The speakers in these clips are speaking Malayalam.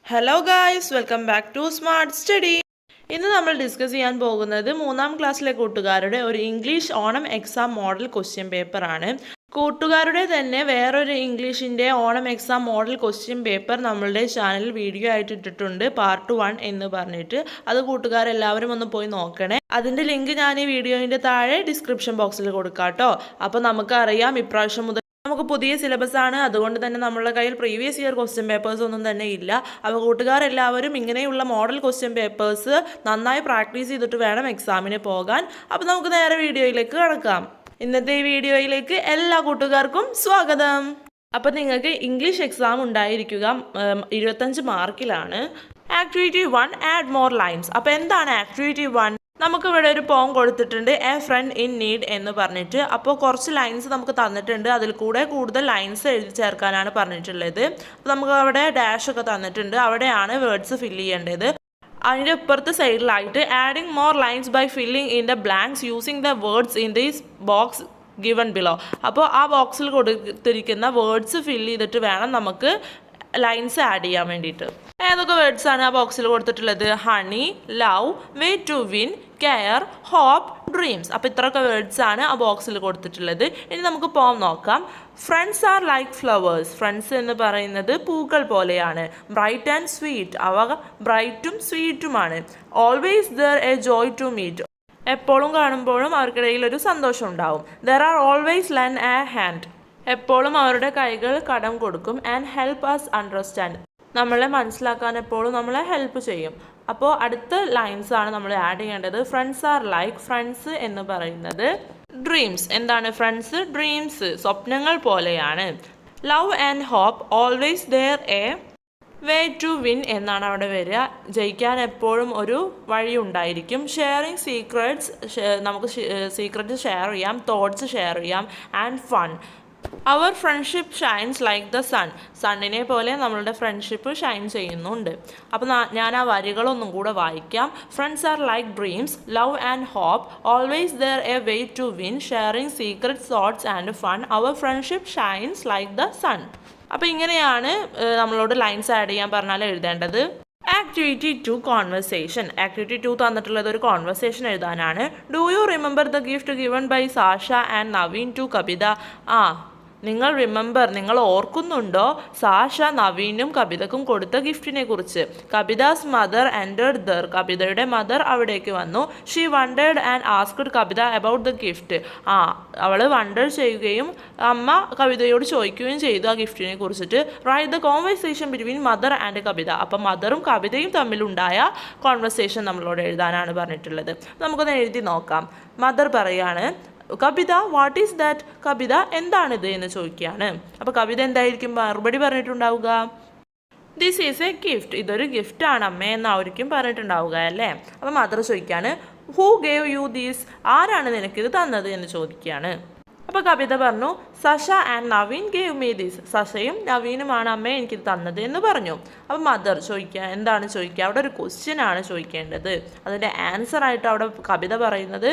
Hello guys, welcome back to smart study. ഇന്ന് നമ്മൾ ഡിസ്കസ് ചെയ്യാൻ പോകുന്നത് 3ാം ക്ലാസ്സിലെ കൂട്ടുകാരുടെ ഒരു English Onam exam model question പേപ്പറാണ്. കൂട്ടുകാരുടെ തന്നെ വേറൊരു ഇംഗ്ലീഷിൻ്റെ Onam exam model question paper നമ്മളുടെ ചാനലിൽ വീഡിയോ ആയിട്ട് ഇട്ടിട്ടുണ്ട്, പാർട്ട് 1 എന്ന് പറഞ്ഞിട്ട്. അത് കൂട്ടുകാരെല്ലാവരും ഒന്ന് പോയി നോക്കണേ. അതിൻ്റെ ലിങ്ക് ഞാൻ ഈ വീഡിയോൻ്റെ താഴെ ഡിസ്ക്രിപ്ഷൻ ബോക്സിൽ കൊടുക്കാം കേട്ടോ. അപ്പോൾ നമുക്കറിയാം ഇപ്രാവശ്യം മുതൽ നമുക്ക് പുതിയ സിലബസ് ആണ്, അതുകൊണ്ട് തന്നെ നമ്മളുടെ കയ്യിൽ പ്രീവിയസ് ഇയർ ക്വസ്റ്റ്യൻ പേപ്പേഴ്സ് ഒന്നും തന്നെ ഇല്ല. അപ്പോൾ കൂട്ടുകാരെല്ലാവരും ഇങ്ങനെയുള്ള മോഡൽ ക്വസ്റ്റ്യൻ പേപ്പേഴ്സ് നന്നായി പ്രാക്ടീസ് ചെയ്തിട്ട് വേണം എക്സാമിന് പോകാൻ. അപ്പോൾ നമുക്ക് നേരെ വീഡിയോയിലേക്ക് കടക്കാം. ഇന്നത്തെ ഈ വീഡിയോയിലേക്ക് എല്ലാ കൂട്ടുകാർക്കും സ്വാഗതം. അപ്പോൾ നിങ്ങൾക്ക് ഇംഗ്ലീഷ് എക്സാം ഉണ്ടായിരിക്കുക 25 മാർക്കിലാണ്. Activity 1 add more lines. അപ്പോൾ എന്താണ് ആക്ടിവിറ്റി 1? നമുക്കിവിടെ ഒരു പോം കൊടുത്തിട്ടുണ്ട്, എ ഫ്രണ്ട് ഇൻ നീഡ് എന്ന് പറഞ്ഞിട്ട്. അപ്പോൾ കുറച്ച് ലൈൻസ് നമുക്ക് തന്നിട്ടുണ്ട്, അതിൽ കൂടെ കൂടുതൽ ലൈൻസ് എഴുതി ചേർക്കാനാണ് പറഞ്ഞിട്ടുള്ളത്. അപ്പോൾ നമുക്ക് അവിടെ ഡാഷ് ഒക്കെ തന്നിട്ടുണ്ട്, അവിടെയാണ് വേർഡ്സ് ഫില്ല് ചെയ്യേണ്ടത്. അതിൻ്റെ ഇപ്പുറത്തെ സൈഡിലായിട്ട് adding more lines by filling in the blanks using the words in these box given below. അപ്പോൾ ആ ബോക്സിൽ കൊടുത്തിരിക്കുന്ന വേർഡ്സ് ഫില്ല് ചെയ്തിട്ട് വേണം നമുക്ക് ലൈൻസ് ആഡ് ചെയ്യാൻ വേണ്ടിയിട്ട്. ഏതൊക്കെ വേർഡ്സ് ആണ് ആ ബോക്സിൽ കൊടുത്തിട്ടുള്ളത്? Honey, love, way to win, care, hope, dreams. അപ്പോൾ ഇത്രയൊക്കെ വേർഡ്സ് ആണ് ആ ബോക്സിൽ കൊടുത്തിട്ടുള്ളത്. ഇനി നമുക്ക് പോം നോക്കാം. Friends are like flowers. Friends എന്ന് പറയുന്നത് പൂക്കൾ പോലെയാണ്. ബ്രൈറ്റ് ആൻഡ് സ്വീറ്റ്, അവ ബ്രൈറ്റും സ്വീറ്റുമാണ്. Always there a joy to meet. എപ്പോഴും കാണുമ്പോഴും അവർക്കിടയിൽ ഒരു സന്തോഷം ഉണ്ടാവും. There are always lend a hand. എപ്പോഴും അവരുടെ കൈകൾ കടം കൊടുക്കും. And help us understand. നമ്മളെ മനസ്സിലാക്കാൻ എപ്പോഴും നമ്മളെ ഹെൽപ്പ് ചെയ്യും. അപ്പോൾ അടുത്ത ലൈൻസ് ആണ് നമ്മൾ ആഡ് ചെയ്യേണ്ടത്. ഫ്രണ്ട്സ് ആർ ലൈക്ക്, ഫ്രണ്ട്സ് എന്ന് പറയുന്നത് ഡ്രീംസ്. എന്താണ് ഫ്രണ്ട്സ്? ഡ്രീംസ്, സ്വപ്നങ്ങൾ പോലെയാണ്. Love and hope, always there a way to win എന്നാണ് അവിടെ വരിക. ജയിക്കാൻ എപ്പോഴും ഒരു വഴി ഉണ്ടായിരിക്കും. ഷെയറിങ് സീക്രട്സ്, നമുക്ക് സീക്രട്സ് ഷെയർ ചെയ്യാം. തോട്ട്സ് ഷെയർ ചെയ്യാം. And fun. Our friendship shines like the sun. സണ്ണിനെ പോലെ നമ്മളുടെ ഫ്രണ്ട്ഷിപ്പ് ഷൈൻ ചെയ്യുന്നുണ്ട്. അപ്പോൾ ഞാൻ ആ വരികളൊന്നും കൂടെ വായിക്കാം. Friends are like dreams, love and hope, always there a way to win, sharing secrets, thoughts and fun, our friendship shines like the sun. അപ്പോൾ ഇങ്ങനെയാണ് നമ്മളോട് ലൈൻസ് ആഡ് ചെയ്യാൻ പറഞ്ഞാൽ എഴുതേണ്ടത്. Activity 2 conversation. ആക്ടിവിറ്റി 2 തന്നിട്ടുള്ളത് ഒരു കോൺവെർസേഷൻ എഴുതാനാണ്. Do you remember the gift given by Sasha and Naveen to Kavitha? നിങ്ങൾ ഓർക്കുന്നുണ്ടോ സാഷ നവീനും കവിതക്കും കൊടുത്ത ഗിഫ്റ്റിനെ കുറിച്ച്? Kavitha's mother entered there. കവിതയുടെ മദർ അവിടേക്ക് വന്നു. She wondered and asked Kavitha about the gift. അവൾ വണ്ടർ ചെയ്യുകയും അമ്മ കവിതയോട് ചോദിക്കുകയും ചെയ്തു ആ ഗിഫ്റ്റിനെ കുറിച്ചിട്ട്. Write the conversation between mother and Kavitha. അപ്പം മദറും കവിതയും തമ്മിലുണ്ടായ കോൺവെർസേഷൻ നമ്മളോട് എഴുതാനാണ് പറഞ്ഞിട്ടുള്ളത്. നമുക്കൊന്ന് എഴുതി നോക്കാം. മദർ പറയാണ്, Kavitha what is that? Kavitha എന്താണിത് എന്ന് ചോദിക്കുകയാണ്. അപ്പോൾ കവിത എന്തായിരിക്കും മറുപടി പറഞ്ഞിട്ടുണ്ടാവുക? This is a gift. ഇതൊരു ഗിഫ്റ്റാണ് അമ്മേ എന്നായിരിക്കും പറഞ്ഞിട്ടുണ്ടാവുക അല്ലേ. അപ്പോൾ മദർ ചോദിക്കുകയാണ്, ഹൂ ഗേവ് യു ദീസ്? ആരാണ് നിനക്കിത് തന്നത് എന്ന് ചോദിക്കുകയാണ്. അപ്പോൾ കവിത പറഞ്ഞു, Sasha and Naveen gave me these. സഷയും നവീനുമാണ് അമ്മേ എനിക്കിത് തന്നത് എന്ന് പറഞ്ഞു. അപ്പോൾ മദർ ചോദിക്കുക, എന്താണ് ചോദിക്കുക? അവിടെ ഒരു ക്വസ്റ്റ്യൻ ആണ് ചോദിക്കേണ്ടത്. അതിൻ്റെ ആൻസർ ആയിട്ട് അവിടെ കവിത പറയുന്നത്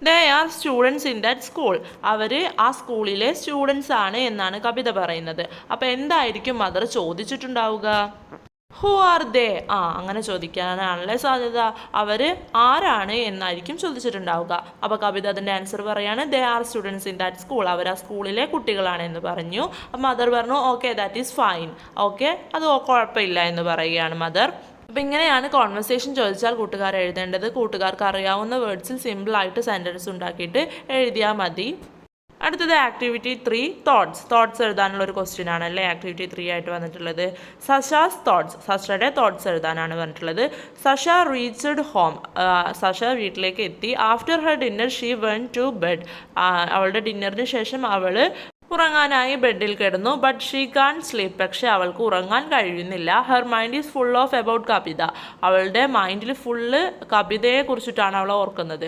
they are students in that school. അവർ ആ സ്കൂളിലെ സ്റ്റുഡൻസ് ആണ് എന്നാണ് കവിത പറയുന്നത്. അപ്പോൾ എന്തായിരിക്കും മദർ ചോദിച്ചിട്ടുണ്ടാവുക? Who are they? അങ്ങനെ ചോദിക്കാനാണല്ലേ സാധ്യത. അവർ ആരാണ് എന്നായിരിക്കും ചോദിച്ചിട്ടുണ്ടാവുക. അപ്പോൾ കവിത അതിൻ്റെ ആൻസർ പറയാണ്, they are students in that school. അവർ ആ സ്കൂളിലെ കുട്ടികളാണ് എന്ന് പറഞ്ഞു. മദർ പറഞ്ഞു, okay that is fine. Okay, അത് കുഴപ്പമില്ല എന്ന് പറയുകയാണ് മദർ. അപ്പോൾ ഇങ്ങനെയാണ് കോൺവെർസേഷൻ ചോദിച്ചാൽ കൂട്ടുകാർ എഴുതേണ്ടത്. കൂട്ടുകാർക്ക് അറിയാവുന്ന വേർഡ്സിൽ സിമ്പിളായിട്ട് സെൻറ്റൻസ് ഉണ്ടാക്കിയിട്ട് എഴുതിയാൽ മതി. അടുത്തത് ആക്ടിവിറ്റി 3 തോട്ട്സ്. തോട്ട്സ് എഴുതാനുള്ള ഒരു ക്വസ്റ്റ്യൻ ആണല്ലേ ആക്ടിവിറ്റി 3 ആയിട്ട് വന്നിട്ടുള്ളത്. സഷാസ് തോട്ട്സ്. സഷയുടെ തോട്ട്സ് എഴുതാനാണ് പറഞ്ഞിട്ടുള്ളത്. സഷ റീച്ച്ഡ് ഹോം. സഷ വീട്ടിലേക്ക് എത്തി. After her dinner she went to bed. അവളുടെ ഡിന്നറിന് ശേഷം അവൾ ഉറങ്ങാനായി ബെഡിൽ കിടന്നു. But she can't sleep. പക്ഷെ അവൾക്ക് ഉറങ്ങാൻ കഴിയുന്നില്ല. Her mind is full of about Kavitha. അവളുടെ മൈൻഡിൽ ഫുള്ള് കവിതയെ കുറിച്ചിട്ടാണ് അവൾ ഓർക്കുന്നത്.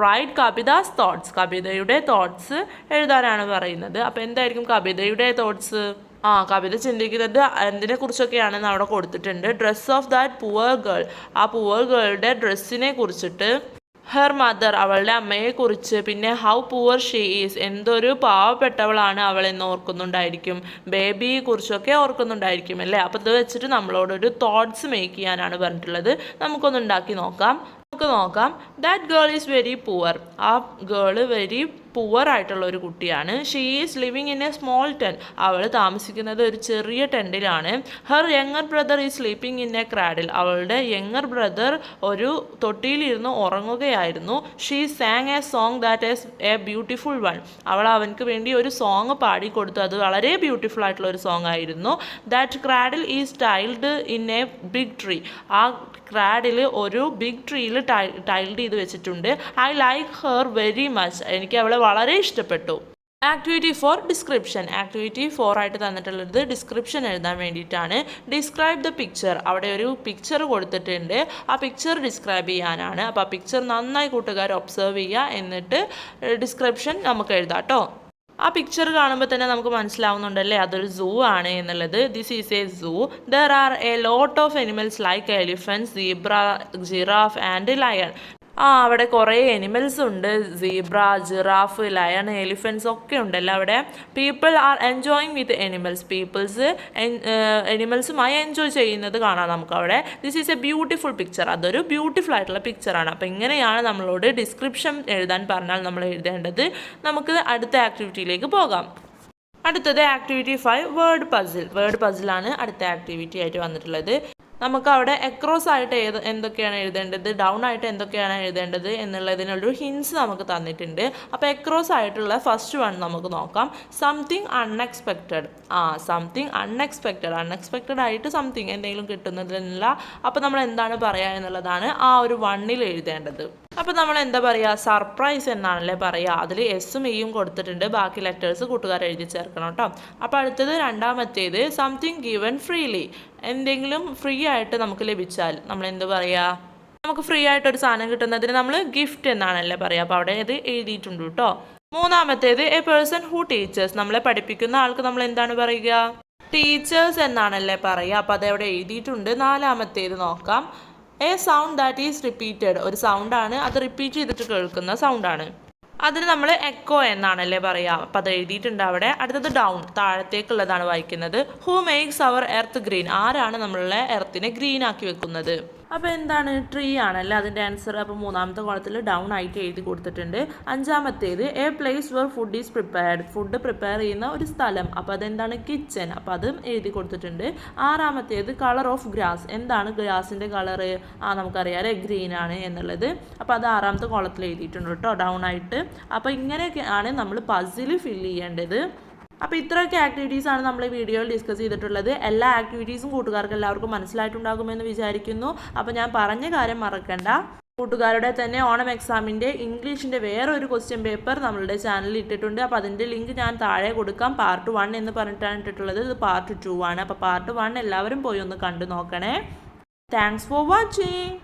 Write Kavitha's thoughts. കവിതയുടെ തോട്ട്സ് എഴുതാനാണ് പറയുന്നത്. അപ്പോൾ എന്തായിരിക്കും കവിതയുടെ തോട്ട്സ്? കവിത ചിന്തിക്കുന്നത് എന്തിനെ കുറിച്ചൊക്കെയാണെന്ന് അവിടെ കൊടുത്തിട്ടുണ്ട്. Dress of that poor girl. ആ പുവർ ഗേളുടെ ഡ്രസ്സിനെ കുറിച്ചിട്ട് ഹെർ മദർ അവളുടെ അമ്മയെക്കുറിച്ച്, പിന്നെ ഹൗ പുവർ ഷീ ഈസ് എന്തൊരു പാവപ്പെട്ടവളാണ് അവളെന്ന് ഓർക്കുന്നുണ്ടായിരിക്കും, ബേബിയെ കുറിച്ചൊക്കെ ഓർക്കുന്നുണ്ടായിരിക്കും അല്ലേ. അപ്പോൾ ഇത് വെച്ചിട്ട് നമ്മളോടൊരു തോട്ട്സ് മേക്ക് ചെയ്യാനാണ് പറഞ്ഞിട്ടുള്ളത്. നമുക്കൊന്ന് ഉണ്ടാക്കി നോക്കാം. That girl is very poor. ആ ഗേള് വെരി പുവർ ആയിട്ടുള്ള ഒരു കുട്ടിയാണ്. She is living in a small tent. അവൾ താമസിക്കുന്നത് ഒരു ചെറിയ ടെൻറ്റിലാണ്. Her younger brother is sleeping in a cradle. അവളുടെ യങ്ങർ ബ്രദർ ഒരു തൊട്ടിയിലിരുന്ന് ഉറങ്ങുകയായിരുന്നു. She sang a song that is a beautiful one. അവൾ അവനക്ക് വേണ്ടി ഒരു സോങ് പാടിക്കൊടുത്തു. അത് വളരെ ബ്യൂട്ടിഫുൾ ആയിട്ടുള്ള ഒരു സോങ് ആയിരുന്നു. That cradle is tiled in a big tree. ആ ക്രാഡിൽ ഒരു ബിഗ് ട്രീയിൽ ടൈൽഡ് ചെയ്ത് വെച്ചിട്ടുണ്ട്. I like her very much. എനിക്ക് അവളെ വളരെ ഇഷ്ടപ്പെട്ടു. Activity 4 description. ആക്ടിവിറ്റി 4 ആയിട്ട് തന്നിട്ടുള്ളത് ഡിസ്ക്രിപ്ഷൻ എഴുതാൻ വേണ്ടിയിട്ടാണ്. Describe the picture. അവിടെ ഒരു പിക്ചർ കൊടുത്തിട്ടുണ്ട്. ആ പിക്ചർ ഡിസ്ക്രൈബ് ചെയ്യാനാണ്. അപ്പോൾ ആ പിക്ചർ നന്നായി കൂട്ടുകാർ ഒബ്സർവ് ചെയ്യുക, എന്നിട്ട് ഡിസ്ക്രിപ്ഷൻ നമുക്ക് എഴുതാം കേട്ടോ. ആ പിക്ചർ കാണുമ്പോൾ തന്നെ നമുക്ക് മനസ്സിലാവുന്നുണ്ടല്ലേ അതൊരു സൂ ആണ് എന്നുള്ളത്. This is a zoo. There are a lot of animals like elephant, zebra, giraffe and lion. അവിടെ കുറേ എനിമൽസ് ഉണ്ട്. സീബ്ര, ജിറാഫ്, ലയൺ, എലിഫൻസ് ഒക്കെ ഉണ്ടല്ലോ അവിടെ. People are enjoying with animals. Peoples എനിമൽസുമായി എൻജോയ് ചെയ്യുന്നത് കാണാം നമുക്ക് അവിടെ. This is a beautiful picture. അതൊരു ബ്യൂട്ടിഫുൾ ആയിട്ടുള്ള പിക്ചറാണ്. അപ്പോൾ ഇങ്ങനെയാണ് നമ്മളോട് ഡിസ്ക്രിപ്ഷൻ എഴുതാൻ പറഞ്ഞാൽ നമ്മൾ എഴുതേണ്ടത്. നമുക്ക് അടുത്ത ആക്ടിവിറ്റിയിലേക്ക് പോകാം. അടുത്തത് ആക്ടിവിറ്റി 5 വേർഡ് പസിൽ. വേർഡ് പസിലാണ് അടുത്ത ആക്ടിവിറ്റി ആയിട്ട് വന്നിട്ടുള്ളത്. നമുക്ക് അവിടെ അക്രോസ് ആയിട്ട് എന്തൊക്കെയാണ് എഴുതേണ്ടത്, ഡൗൺ ആയിട്ട് എന്തൊക്കെയാണ് എഴുതേണ്ടത് എന്നുള്ളതിനൊരു ഹിൻസ് നമുക്ക് തന്നിട്ടുണ്ട്. അപ്പോൾ അക്രോസ് ആയിട്ടുള്ള ഫസ്റ്റ് വൺ നമുക്ക് നോക്കാം. Something unexpected. സംതിങ് അൺഎക്സ്പെക്റ്റഡ് ആയിട്ട് സംതിങ് എന്തെങ്കിലും കിട്ടുന്നതിനുള്ള അപ്പോൾ നമ്മൾ എന്താണ് പറയുക എന്നുള്ളതാണ് ആ ഒരു വണ്ണിൽ എഴുതേണ്ടത്. അപ്പോൾ നമ്മൾ എന്താ പറയുക, സർപ്രൈസ് എന്നാണല്ലേ പറയുക. അതിൽ എസും ഇയും കൊടുത്തിട്ടുണ്ട്. ബാക്കി ലെറ്റേഴ്സ് കൂട്ടുകാർ എഴുതി ചേർക്കണം കേട്ടോ. അപ്പോൾ അടുത്തത് രണ്ടാമത്തേത് സംതിങ് ഗിവൺ ഫ്രീലി. എന്തെങ്കിലും ഫ്രീ ആയിട്ട് നമുക്ക് ലഭിച്ചാൽ നമ്മൾ എന്ത് പറയുക, നമുക്ക് ഫ്രീ ആയിട്ടൊരു സാധനം കിട്ടുന്നതിന് നമ്മൾ ഗിഫ്റ്റ് എന്നാണല്ലേ പറയുക. അപ്പോൾ അവിടെ ഇത് എഴുതിയിട്ടുണ്ട് കേട്ടോ. മൂന്നാമത്തേത് എ പേഴ്സൺ ഹൂ ടീച്ചേഴ്സ്. നമ്മളെ പഠിപ്പിക്കുന്ന ആൾക്ക് നമ്മൾ എന്താണ് പറയുക, ടീച്ചേഴ്സ് എന്നാണല്ലേ പറയുക. അപ്പോൾ അതവിടെ എഴുതിയിട്ടുണ്ട്. നാലാമത്തേത് നോക്കാം. A sound that is repeated. ഒരു സൗണ്ടാണ്, അത് റിപ്പീറ്റ് ചെയ്തിട്ട് കേൾക്കുന്ന സൗണ്ടാണ്. അതിന് നമ്മൾ എക്കോ എന്നാണല്ലേ പറയുക. അപ്പം അത് എഴുതിയിട്ടുണ്ട് അവിടെ. അടുത്തത് ഡൗൺ, താഴത്തേക്കുള്ളതാണ് വായിക്കുന്നത്. Who makes our earth green. ആരാണ് നമ്മളുടെ എർത്തിനെ ഗ്രീൻ ആക്കി വെക്കുന്നത്. അപ്പോൾ എന്താണ്, ട്രീ ആണല്ലേ അതിൻ്റെ ആൻസർ. അപ്പോൾ മൂന്നാമത്തെ കോളത്തിൽ ഡൗൺ ആയിട്ട് എഴുതി കൊടുത്തിട്ടുണ്ട്. അഞ്ചാമത്തേത് a place where food is prepared. Food prepare ചെയ്യുന്ന ഒരു സ്ഥലം. അപ്പോൾ അതെന്താണ്, കിച്ചൺ. അപ്പോൾ അതും എഴുതി കൊടുത്തിട്ടുണ്ട്. ആറാമത്തേത് കളർ ഓഫ് ഗ്രാസ്. എന്താണ് ഗ്രാസിൻ്റെ കളറ്, നമുക്കറിയാം ഗ്രീൻ ആണ് എന്നുള്ളത്. അപ്പോൾ അത് ആറാമത്തെ കോളത്തിൽ എഴുതിയിട്ടുണ്ട് കേട്ടോ, ഡൗൺ ആയിട്ട്. അപ്പോൾ ഇങ്ങനെയൊക്കെയാണ് നമ്മൾ പസിൽ ഫില്ല് ചെയ്യേണ്ടത്. അപ്പോൾ ഇത്രയൊക്കെ ആക്ടിവിറ്റീസാണ് നമ്മൾ ഈ വീഡിയോയിൽ ഡിസ്കസ് ചെയ്തിട്ടുള്ളത്. എല്ലാ ആക്ടിവിറ്റീസും കൂട്ടുകാർക്ക് എല്ലാവർക്കും മനസ്സിലായിട്ടുണ്ടാകുമെന്ന് വിചാരിക്കുന്നു. അപ്പോൾ ഞാൻ പറഞ്ഞ കാര്യം മറക്കണ്ട. കൂട്ടുകാരുടെ തന്നെ ഓണം എക്സാമിൻ്റെ ഇംഗ്ലീഷിൻ്റെ വേറൊരു ക്വസ്റ്റ്യൻ പേപ്പർ നമ്മളുടെ ചാനലിൽ ഇട്ടിട്ടുണ്ട്. അപ്പോൾ അതിൻ്റെ ലിങ്ക് ഞാൻ താഴെ കൊടുക്കാം. പാർട്ട് 1 എന്ന് പറഞ്ഞിട്ടാണ് ഇട്ടിട്ടുള്ളത്. ഇത് പാർട്ട് 2 ആണ്. അപ്പോൾ പാർട്ട് 1 എല്ലാവരും പോയി ഒന്ന് കണ്ടു നോക്കണേ. Thanks for watching.